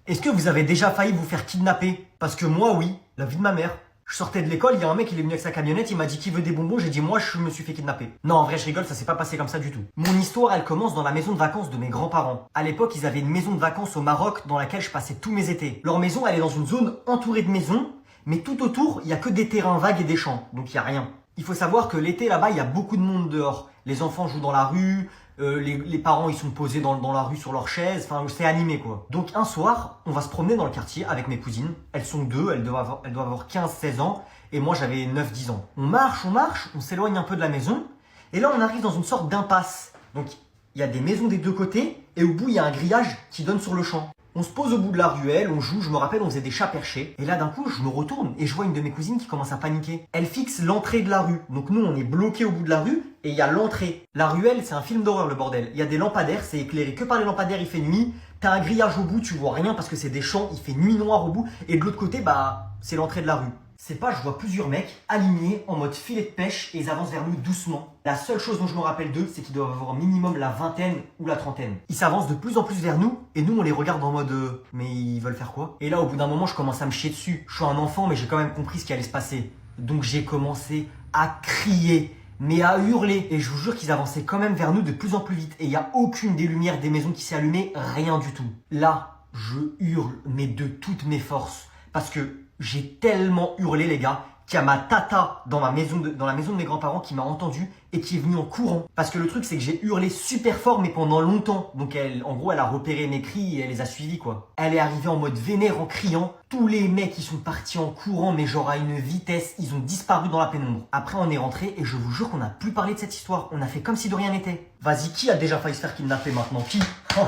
Est-ce que vous avez déjà failli vous faire kidnapper? Parce que moi, oui, la vie de ma mère. Je sortais de l'école, il y a un mec, il est venu avec sa camionnette, il m'a dit qui veut des bonbons, j'ai dit moi je me suis fait kidnapper. Non, en vrai je rigole, ça s'est pas passé comme ça du tout. Mon histoire, elle commence dans la maison de vacances de mes grands-parents. À l'époque, ils avaient une maison de vacances au Maroc dans laquelle je passais tous mes étés. Leur maison, elle est dans une zone entourée de maisons, mais tout autour, il y a que des terrains vagues et des champs, donc il y a rien. Il faut savoir que l'été là-bas, il y a beaucoup de monde dehors. Les enfants jouent dans la rue, les parents ils sont posés dans la rue sur leurs chaises, enfin c'est animé quoi. Donc un soir, on va se promener dans le quartier avec mes cousines. Elles sont deux, elles doivent avoir 15-16 ans et moi j'avais 9-10 ans. On marche, on s'éloigne un peu de la maison et là on arrive dans une sorte d'impasse. Donc il y a des maisons des deux côtés et au bout il y a un grillage qui donne sur le champ. On se pose au bout de la ruelle, on joue, je me rappelle, on faisait des chats perchés. Et là, d'un coup, je me retourne et je vois une de mes cousines qui commence à paniquer. Elle fixe l'entrée de la rue. Donc nous, on est bloqués au bout de la rue et il y a l'entrée. La ruelle, c'est un film d'horreur, le bordel. Il y a des lampadaires, c'est éclairé que par les lampadaires, il fait nuit. T'as un grillage au bout, tu vois rien parce que c'est des champs, il fait nuit noire au bout. Et de l'autre côté, bah, c'est l'entrée de la rue. C'est pas, je vois plusieurs mecs alignés en mode filet de pêche et ils avancent vers nous doucement. La seule chose dont je me rappelle d'eux, c'est qu'ils doivent avoir minimum la vingtaine ou la trentaine. Ils s'avancent de plus en plus vers nous et nous on les regarde en mode mais ils veulent faire quoi? Et là au bout d'un moment je commence à me chier dessus. Je suis un enfant mais j'ai quand même compris ce qui allait se passer. Donc j'ai commencé à crier, mais à hurler. Et je vous jure qu'ils avançaient quand même vers nous de plus en plus vite. Et il n'y a aucune des lumières des maisons qui s'est allumée, rien du tout. Là, je hurle mais de toutes mes forces. Parce que j'ai tellement hurlé les gars qu'il y a ma tata dans la maison de mes grands-parents qui m'a entendu et qui est venue en courant. Parce que le truc c'est que j'ai hurlé super fort mais pendant longtemps. Donc en gros elle a repéré mes cris et elle les a suivis quoi. Elle est arrivée en mode vénère en criant. Tous les mecs ils sont partis en courant mais genre à une vitesse. Ils ont disparu dans la pénombre. Après on est rentré et je vous jure qu'on n'a plus parlé de cette histoire. On a fait comme si de rien n'était. Vas-y, qui a déjà failli se faire kidnapper maintenant? Qui? Oh.